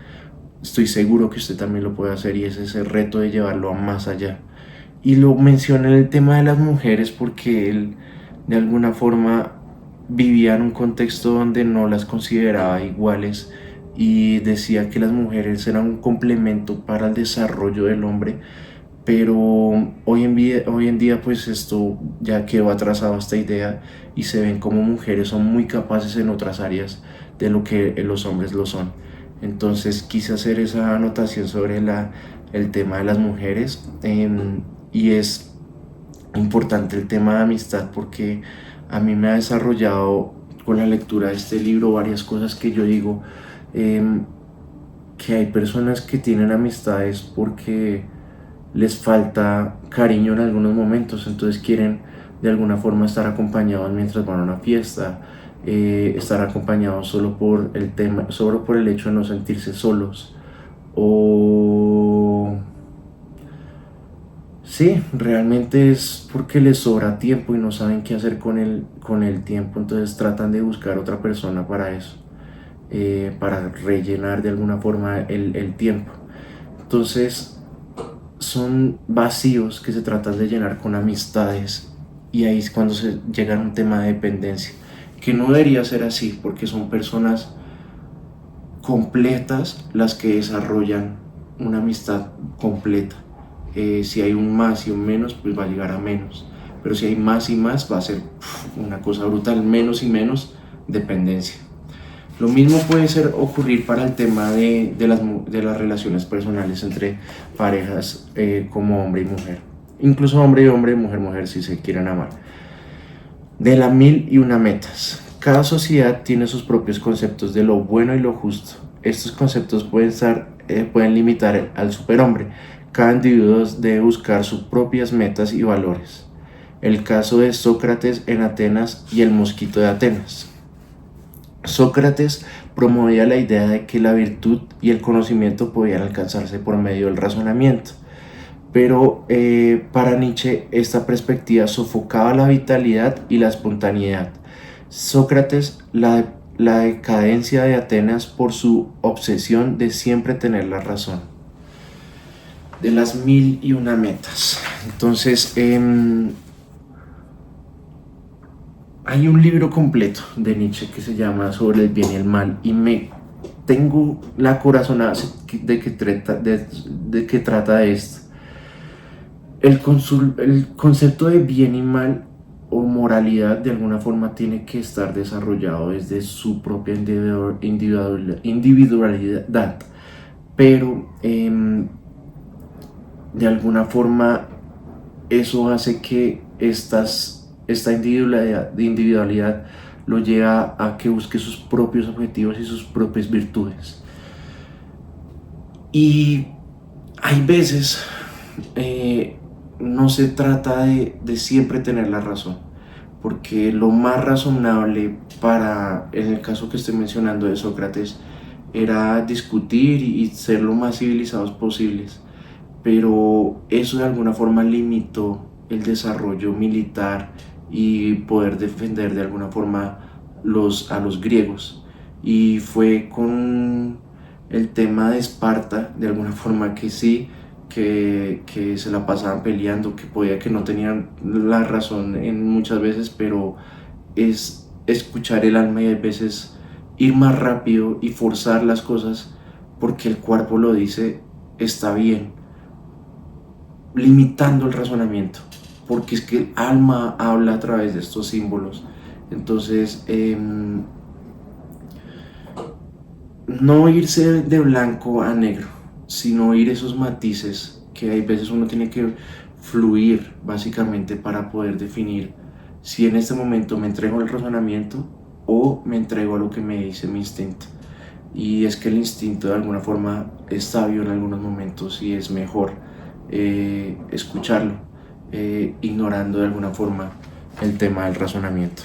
Speaker 1: estoy seguro que usted también lo puede hacer, y ese es el reto de llevarlo a más allá. Y lo menciona en el tema de las mujeres porque él de alguna forma vivía en un contexto donde no las consideraba iguales y decía que las mujeres eran un complemento para el desarrollo del hombre, pero hoy en día pues esto ya quedó atrasado, esta idea, y se ven como mujeres son muy capaces en otras áreas de lo que los hombres lo son. Entonces quise hacer esa anotación sobre el tema de las mujeres, y es importante el tema de amistad porque a mí me ha desarrollado con la lectura de este libro varias cosas que yo digo, que hay personas que tienen amistades porque les falta cariño en algunos momentos, entonces quieren de alguna forma estar acompañados mientras van a una fiesta, estar acompañados solo por el hecho de no sentirse solos, o sí, realmente es porque les sobra tiempo y no saben qué hacer con el tiempo, entonces tratan de buscar otra persona para eso, para rellenar de alguna forma el tiempo. Entonces son vacíos que se tratan de llenar con amistades, y ahí es cuando se llega a un tema de dependencia, que no debería ser así porque son personas completas las que desarrollan una amistad completa. Si hay un más y un menos, pues va a llegar a menos, pero si hay más y más va a ser una cosa brutal. Menos y menos, dependencia. Lo mismo puede ocurrir para el tema de las relaciones personales entre parejas, como hombre y mujer, incluso hombre y hombre, mujer mujer, si se quieren amar. De la 1001 metas. Cada sociedad tiene sus propios conceptos de lo bueno y lo justo. Estos conceptos pueden limitar al superhombre, Cada individuo debe buscar sus propias metas y valores. El caso de Sócrates en Atenas y el mosquito de Atenas. Sócrates promovía la idea de que la virtud y el conocimiento podían alcanzarse por medio del razonamiento. Pero para Nietzsche esta perspectiva sofocaba la vitalidad y la espontaneidad. Sócrates, la decadencia de Atenas por su obsesión de siempre tener la razón. De las 1001 metas. Entonces, hay un libro completo de Nietzsche que se llama Sobre el bien y el mal, y tengo la corazonada de que trata de esto. El concepto de bien y mal o moralidad de alguna forma tiene que estar desarrollado desde su propia individualidad, pero de alguna forma eso hace que esta individualidad lo lleva a que busque sus propios objetivos y sus propias virtudes. Y hay veces no se trata de siempre tener la razón, porque lo más razonable en el caso que estoy mencionando de Sócrates, era discutir y ser lo más civilizados posibles, pero eso de alguna forma limitó el desarrollo militar y poder defender de alguna forma a los griegos. Y fue con el tema de Esparta, de alguna forma que sí, que se la pasaban peleando, que podía que no tenían la razón en muchas veces, pero es escuchar el alma y a veces ir más rápido y forzar las cosas porque el cuerpo lo dice, está bien, limitando el razonamiento, porque es que el alma habla a través de estos símbolos. Entonces, no irse de blanco a negro, sino ir esos matices que hay veces uno tiene que fluir básicamente para poder definir si en este momento me entrego al razonamiento o me entrego a lo que me dice mi instinto. Y es que el instinto de alguna forma es sabio en algunos momentos y es mejor escucharlo, ignorando de alguna forma el tema del razonamiento.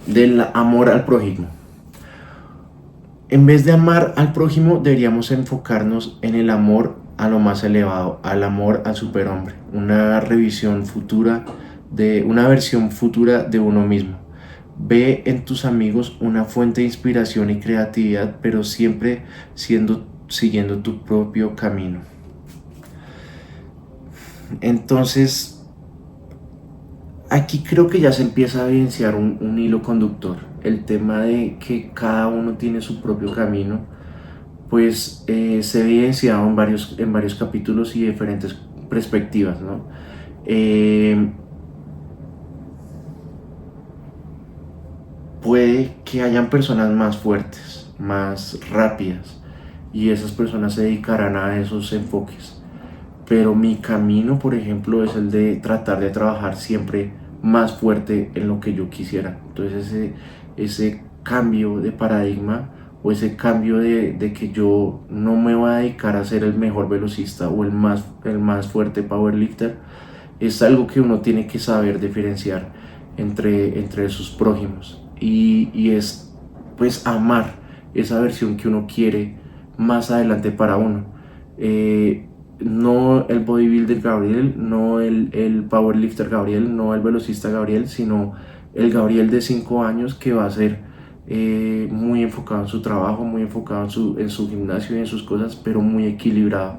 Speaker 1: Del amor al prójimo. En vez de amar al prójimo, deberíamos enfocarnos en el amor a lo más elevado, al amor al superhombre, una versión futura de uno mismo. Ve en tus amigos una fuente de inspiración y creatividad, pero siempre siguiendo tu propio camino. Entonces, aquí creo que ya se empieza a evidenciar un hilo conductor. El tema de que cada uno tiene su propio camino, pues se ha evidenciado en varios capítulos y diferentes perspectivas, ¿no? Puede que hayan personas más fuertes, más rápidas, y esas personas se dedicarán a esos enfoques. Pero mi camino, por ejemplo, es el de tratar de trabajar siempre más fuerte en lo que yo quisiera. Entonces ese cambio de paradigma o ese cambio de que yo no me voy a dedicar a ser el mejor velocista o el más fuerte powerlifter, es algo que uno tiene que saber diferenciar entre sus prójimos. Y es pues amar esa versión que uno quiere más adelante para uno. No el bodybuilder Gabriel, no el powerlifter Gabriel, no el velocista Gabriel, sino el Gabriel de 5 años que va a ser muy enfocado en su trabajo, muy enfocado en su gimnasio y en sus cosas, pero muy equilibrado.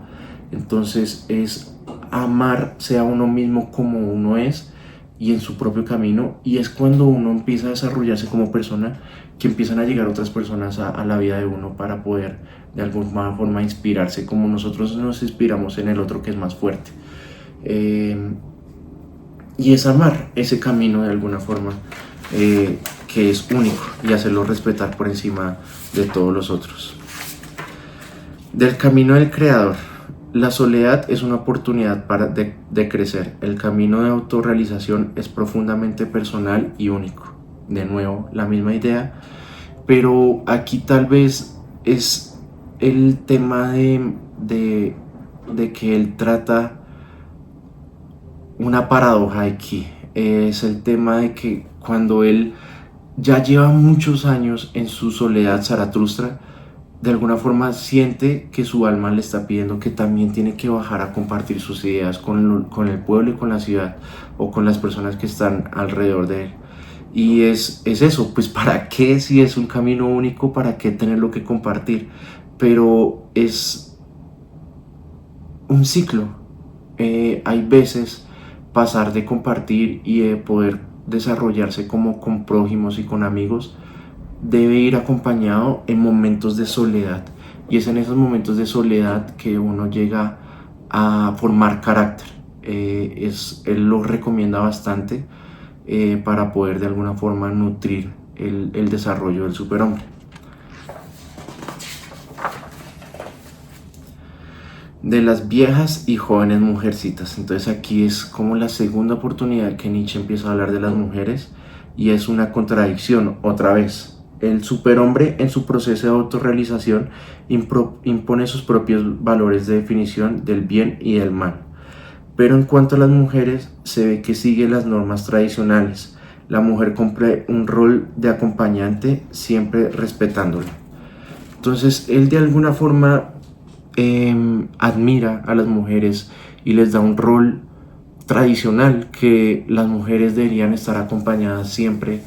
Speaker 1: Entonces es amarse a uno mismo como uno es y en su propio camino, y es cuando uno empieza a desarrollarse como persona que empiezan a llegar otras personas a la vida de uno para poder de alguna forma inspirarse como nosotros nos inspiramos en el otro que es más fuerte, y es amar ese camino de alguna forma que es único y hacerlo respetar por encima de todos los otros. Del camino del creador. La soledad es una oportunidad de crecer. El camino de autorrealización es profundamente personal y único. De nuevo, la misma idea, pero aquí tal vez es el tema de que él trata una paradoja aquí. Es el tema de que cuando él ya lleva muchos años en su soledad, Zaratustra de alguna forma siente que su alma le está pidiendo que también tiene que bajar a compartir sus ideas con el pueblo y con la ciudad, o con las personas que están alrededor de él. Y es eso, pues ¿para qué? Si es un camino único, ¿para qué tenerlo que compartir? Pero es un ciclo. Hay veces pasar de compartir y de poder desarrollarse como con prójimos y con amigos debe ir acompañado en momentos de soledad, y es en esos momentos de soledad que uno llega a formar carácter. Él lo recomienda bastante para poder de alguna forma nutrir el desarrollo del superhombre. De las viejas y jóvenes mujercitas. Entonces aquí es como la segunda oportunidad que Nietzsche empieza a hablar de las mujeres, y es una contradicción otra vez. El superhombre, en su proceso de autorrealización, impone sus propios valores de definición del bien y del mal. Pero en cuanto a las mujeres, se ve que sigue las normas tradicionales. La mujer cumple un rol de acompañante, siempre respetándolo. Entonces, él de alguna forma admira a las mujeres y les da un rol tradicional, que las mujeres deberían estar acompañadas siempre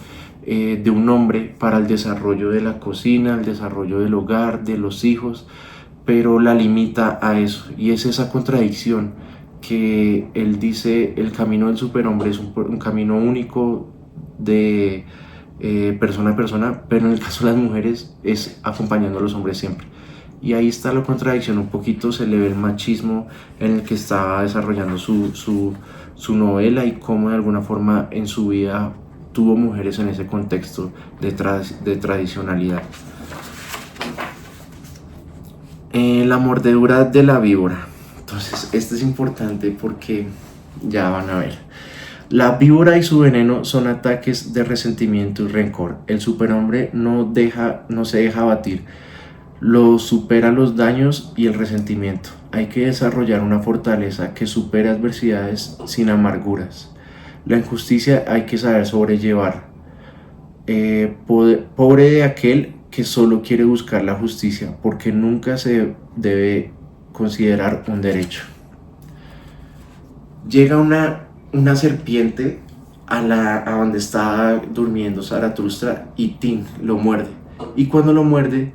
Speaker 1: de un hombre para el desarrollo de la cocina, el desarrollo del hogar, de los hijos, pero la limita a eso. Y es esa contradicción que él dice: el camino del superhombre es un camino único de persona a persona, pero en el caso de las mujeres es acompañando a los hombres siempre. Y ahí está la contradicción, un poquito se le ve el machismo en el que está desarrollando su novela, y cómo de alguna forma en su vida tuvo mujeres en ese contexto de tradicionalidad. La mordedura de la víbora. Entonces, este es importante porque ya van a ver. La víbora y su veneno son ataques de resentimiento y rencor. El superhombre no se deja abatir. Lo supera los daños y el resentimiento. Hay que desarrollar una fortaleza que supere adversidades sin amarguras. La injusticia hay que saber sobrellevar. Pobre de aquel que solo quiere buscar la justicia, porque nunca se debe considerar un derecho. Llega una serpiente a donde está durmiendo Zaratustra, y Tin lo muerde. Y cuando lo muerde,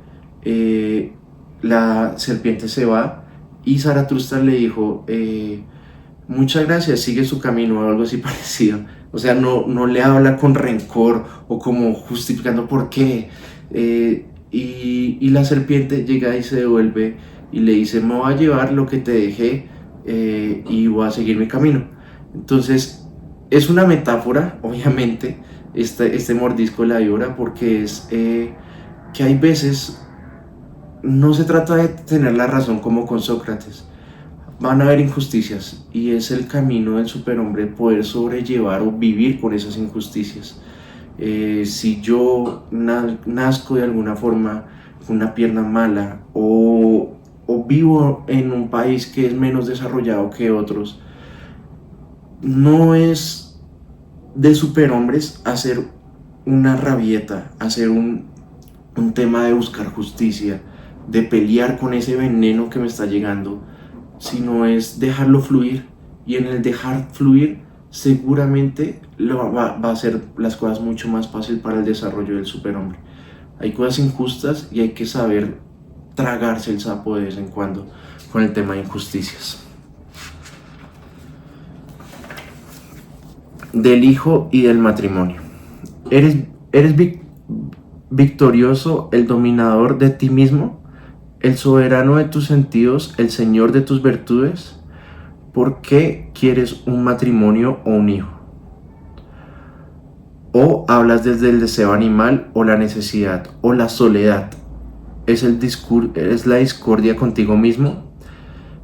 Speaker 1: la serpiente se va, y Zaratustra le dijo: muchas gracias, sigue su camino, o algo así parecido. O sea, no le habla con rencor o como justificando por qué. Y la serpiente llega y se devuelve y le dice: me voy a llevar lo que te dejé y voy a seguir mi camino. Entonces, es una metáfora, obviamente, este mordisco de la víbora, porque es que hay veces no se trata de tener la razón como con Sócrates. Van a haber injusticias, y es el camino del superhombre poder sobrellevar o vivir con esas injusticias. Si yo nazco de alguna forma con una pierna mala, o vivo en un país que es menos desarrollado que otros, no es de superhombres hacer una rabieta, hacer un tema de buscar justicia, de pelear con ese veneno que me está llegando, sino es dejarlo fluir. Y en el dejar fluir, seguramente va a hacer las cosas mucho más fácil para el desarrollo del superhombre. Hay cosas injustas y hay que saber tragarse el sapo de vez en cuando con el tema de injusticias. Del hijo y del matrimonio. Eres victorioso, el dominador de ti mismo, el soberano de tus sentidos, el señor de tus virtudes. ¿Por qué quieres un matrimonio o un hijo? O hablas desde el deseo animal, o la necesidad, o la soledad. ¿Es la discordia contigo mismo?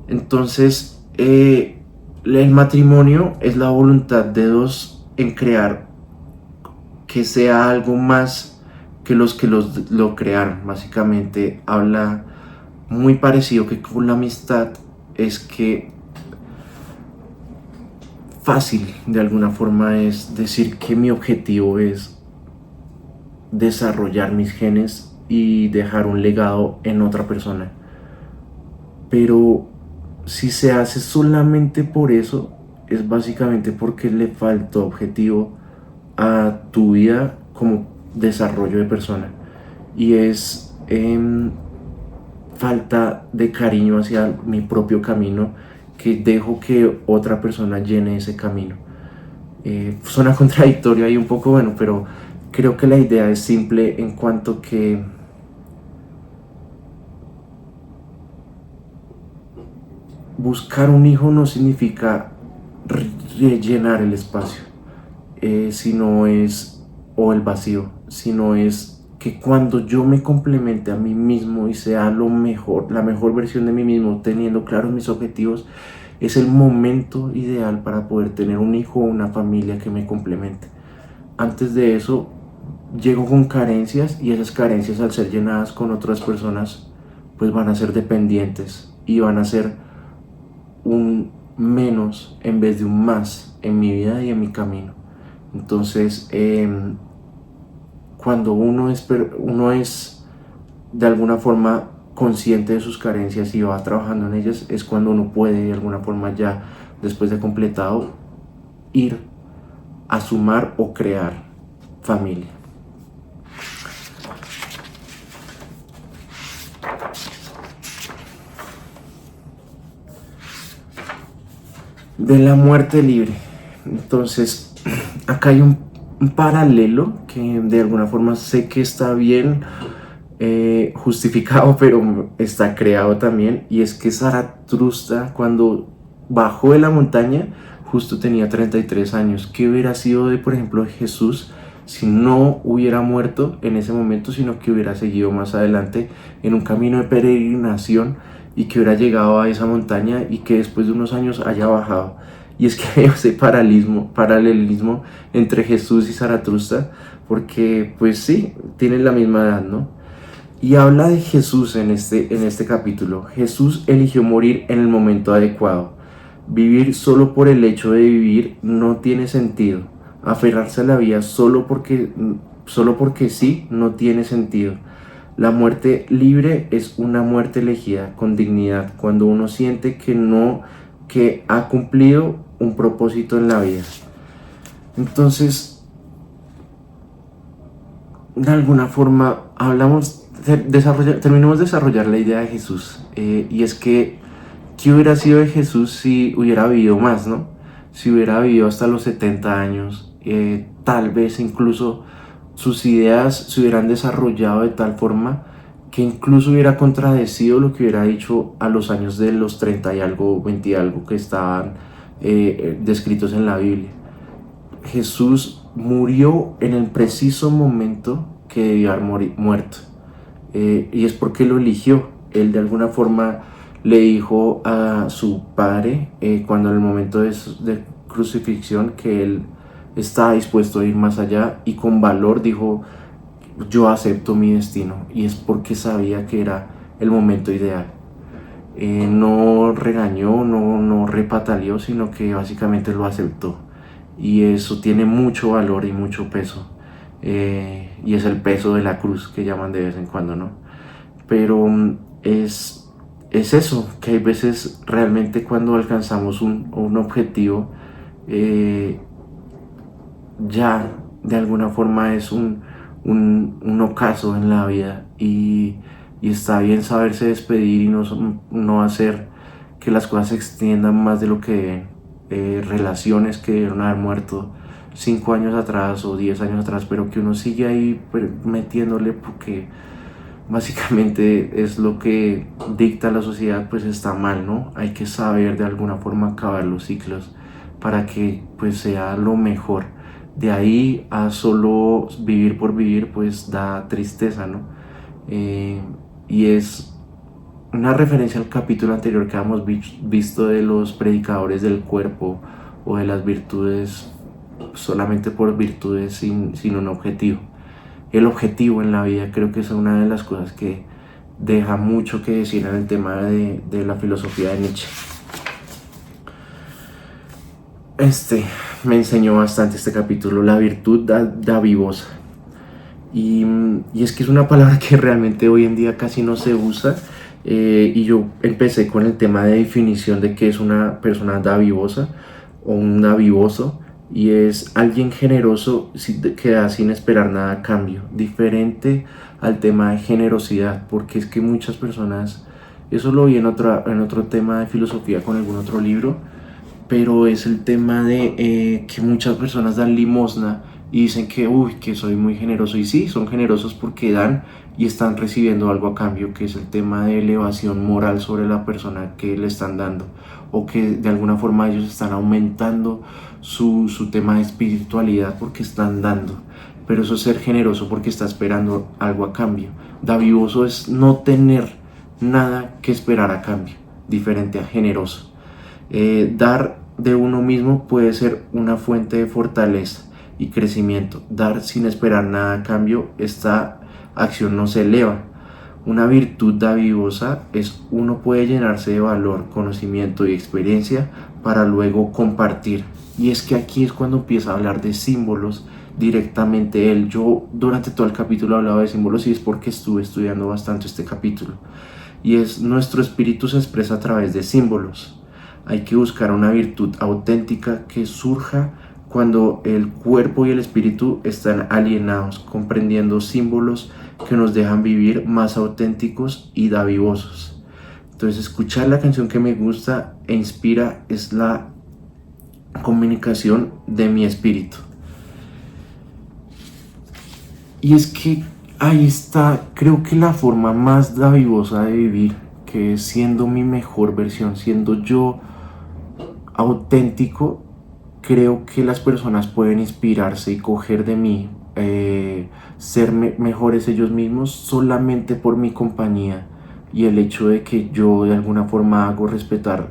Speaker 1: Entonces, el matrimonio es la voluntad de dos en crear que sea algo más lo crearon. Básicamente habla muy parecido que con la amistad, es que fácil de alguna forma es decir que mi objetivo es desarrollar mis genes y dejar un legado en otra persona. Pero si se hace solamente por eso, es básicamente porque le faltó objetivo a tu vida como desarrollo de persona. Y es falta de cariño hacia mi propio camino, que dejo que otra persona llene ese camino. Suena contradictorio ahí un poco, bueno, pero creo que la idea es simple en cuanto que buscar un hijo no significa rellenar el espacio, sino es, o el vacío, sino es que cuando yo me complemente a mí mismo y sea lo mejor, la mejor versión de mí mismo, teniendo claros mis objetivos, es el momento ideal para poder tener un hijo o una familia que me complemente. Antes de eso, llego con carencias, y esas carencias, al ser llenadas con otras personas, pues van a ser dependientes y van a ser un menos en vez de un más en mi vida y en mi camino. Entonces, cuando uno es de alguna forma consciente de sus carencias y va trabajando en ellas, es cuando uno puede de alguna forma, ya después de completado, ir a sumar o crear familia. De la muerte libre. Entonces, acá hay un paralelo que de alguna forma sé que está bien justificado, pero está creado también, y es que Zaratustra, cuando bajó de la montaña, justo tenía 33 años. ¿Qué hubiera sido de, por ejemplo, Jesús si no hubiera muerto en ese momento, sino que hubiera seguido más adelante en un camino de peregrinación, y que hubiera llegado a esa montaña y que después de unos años haya bajado? Y es que hay ese paralelismo entre Jesús y Zaratustra, porque pues sí, tienen la misma edad, ¿no? Y habla de Jesús en este capítulo. Jesús eligió morir en el momento adecuado. Vivir solo por el hecho de vivir no tiene sentido. Aferrarse a la vida solo porque sí, no tiene sentido. La muerte libre es una muerte elegida con dignidad, cuando uno siente que ha cumplido un propósito en la vida. Entonces, de alguna forma, terminamos de desarrollar la idea de Jesús, y es que, ¿qué hubiera sido de Jesús si hubiera vivido más, no? Si hubiera vivido hasta los 70 años, tal vez incluso sus ideas se hubieran desarrollado de tal forma que incluso hubiera contradecido lo que hubiera dicho a los años de los 30 y algo, 20 y algo, que estaban descritos en la Biblia. Jesús murió en el preciso momento que debió haber muerto, y es porque lo eligió. Él de alguna forma le dijo a su padre, cuando en el momento de crucifixión, que él estaba dispuesto a ir más allá, y con valor dijo: yo acepto mi destino, y es porque sabía que era el momento ideal. No regañó, no repataleó, sino que básicamente lo aceptó, y eso tiene mucho valor y mucho peso, y es el peso de la cruz que llaman de vez en cuando, ¿no? Pero es eso, que hay veces realmente cuando alcanzamos un objetivo, ya de alguna forma es un ocaso en la vida, y está bien saberse despedir y no hacer que las cosas se extiendan más de lo que deben. Relaciones que debieron haber muerto 5 años atrás o 10 años atrás, pero que uno sigue ahí metiéndole porque básicamente es lo que dicta la sociedad, pues está mal, ¿no? Hay que saber de alguna forma acabar los ciclos para que pues sea lo mejor. De ahí a solo vivir por vivir, pues da tristeza, ¿no? Y es una referencia al capítulo anterior que habíamos visto de los predicadores del cuerpo, o de las virtudes solamente por virtudes sin un objetivo. el objetivo en la vida. Creo que es una de las cosas que deja mucho que decir en el tema de la filosofía de Nietzsche. Me enseñó bastante este capítulo, la virtud davivosa. Y es que es una palabra que realmente hoy en día casi no se usa. Y yo empecé con el tema de definición de qué es una persona davivosa o un davivoso, y es alguien generoso que da sin esperar nada a cambio, diferente al tema de generosidad, porque es que muchas personas, eso lo vi en otro tema de filosofía con algún otro libro, pero es el tema de que muchas personas dan limosna y dicen que soy muy generoso, y sí, son generosos porque dan y están recibiendo algo a cambio, que es el tema de elevación moral sobre la persona que le están dando, o que de alguna forma ellos están aumentando su tema de espiritualidad porque están dando. Pero eso es ser generoso porque está esperando algo a cambio. Davivoso es no tener nada que esperar a cambio, diferente a generoso. Dar de uno mismo puede ser una fuente de fortaleza y crecimiento. Dar sin esperar nada a cambio, esta acción no se eleva. Una virtud davivosa es uno puede llenarse de valor, conocimiento y experiencia para luego compartir. Y es que aquí es cuando empieza a hablar de símbolos directamente él. Yo durante todo el capítulo hablaba de símbolos y es porque estuve estudiando bastante este capítulo. Y es nuestro espíritu se expresa a través de símbolos. Hay que buscar una virtud auténtica que surja cuando el cuerpo y el espíritu están alienados, comprendiendo símbolos que nos dejan vivir más auténticos y davivosos. Entonces, escuchar la canción que me gusta e inspira es la comunicación de mi espíritu. Y es que ahí está, creo que la forma más davivosa de vivir, que es siendo mi mejor versión, siendo yo auténtico. Creo que las personas pueden inspirarse y coger de mí, ser mejores ellos mismos solamente por mi compañía y el hecho de que yo de alguna forma hago respetar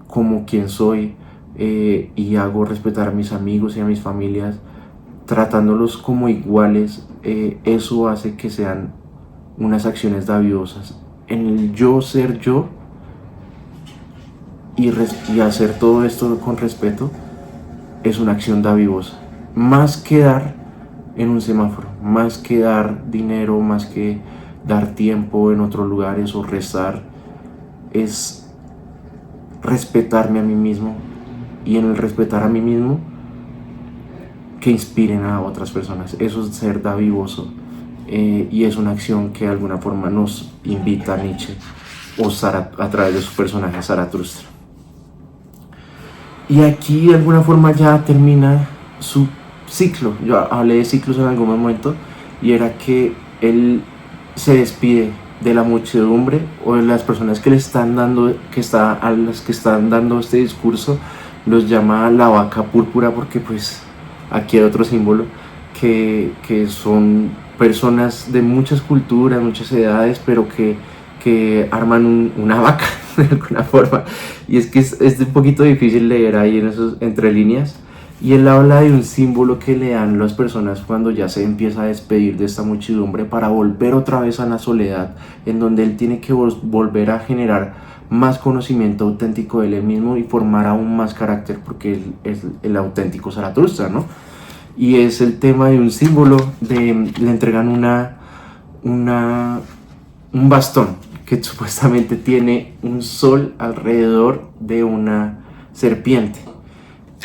Speaker 1: como quien soy, y hago respetar a mis amigos y a mis familias tratándolos como iguales. Eso hace que sean unas acciones davivosas. En el yo ser yo y hacer todo esto con respeto es una acción davivosa, más que dar en un semáforo, más que dar dinero, más que dar tiempo en otros lugares o rezar. Es respetarme a mí mismo, y en el respetar a mí mismo que inspiren a otras personas. Eso es ser davivoso, y es una acción que de alguna forma nos invita a Nietzsche a través de su personaje Zaratustra. Y aquí de alguna forma ya termina su ciclo. Yo hablé de ciclos en algún momento, y era que él se despide de la muchedumbre o de las personas que le están dando, a las que están dando este discurso, los llama la vaca púrpura, porque pues aquí hay otro símbolo, que son personas de muchas culturas, muchas edades, pero que arman una vaca de alguna forma. Y es que es un poquito difícil leer ahí en esos entre líneas. Y él habla de un símbolo que le dan las personas cuando ya se empieza a despedir de esta muchedumbre para volver otra vez a la soledad, en donde él tiene que volver a generar más conocimiento auténtico de él mismo y formar aún más carácter, porque él es el auténtico Zaratustra, ¿no? Y es el tema de un símbolo, le entregan un bastón que supuestamente tiene un sol alrededor de una serpiente.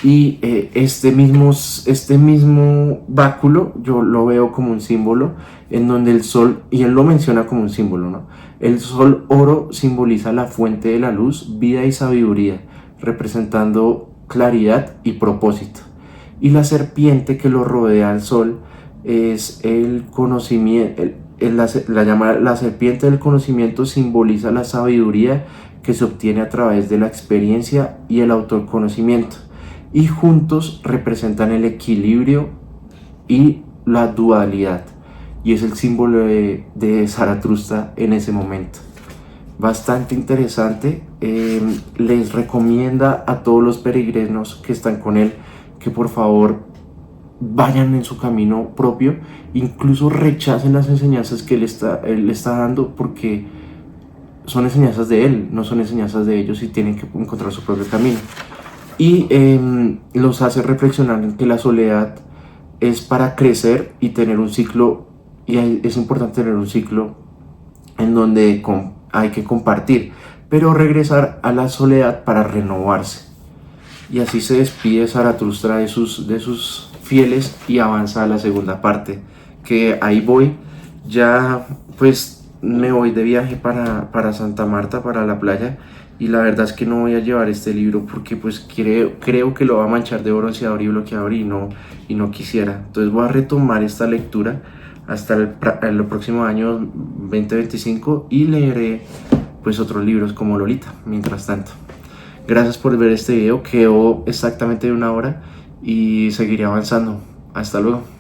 Speaker 1: Y este mismo báculo yo lo veo como un símbolo, en donde el sol, y él lo menciona como un símbolo, ¿no? El sol oro simboliza la fuente de la luz, vida y sabiduría, representando claridad y propósito. Y la serpiente que lo rodea al sol es el conocimiento. La serpiente del conocimiento simboliza la sabiduría que se obtiene a través de la experiencia y el autoconocimiento, y juntos representan el equilibrio y la dualidad, y es el símbolo de Zaratustra en ese momento. Bastante interesante. Les recomienda a todos los peregrinos que están con él que por favor vayan en su camino propio, incluso rechacen las enseñanzas que él está dando, porque son enseñanzas de él, no son enseñanzas de ellos, y tienen que encontrar su propio camino. Y los hace reflexionar en que la soledad es para crecer y tener un ciclo, y es importante tener un ciclo en donde hay que compartir, pero regresar a la soledad para renovarse. Y así se despide Zaratustra de sus fieles y avanza a la segunda parte, que ahí voy. Ya pues me voy de viaje para Santa Marta, para la playa, y la verdad es que no voy a llevar este libro porque pues creo que lo va a manchar de bronceador y bloqueador, y no quisiera. Entonces voy a retomar esta lectura hasta el próximo año 2025, y leeré pues otros libros como Lolita mientras tanto. Gracias por ver este video, quedó exactamente de 1 hora y seguiré avanzando. Hasta luego.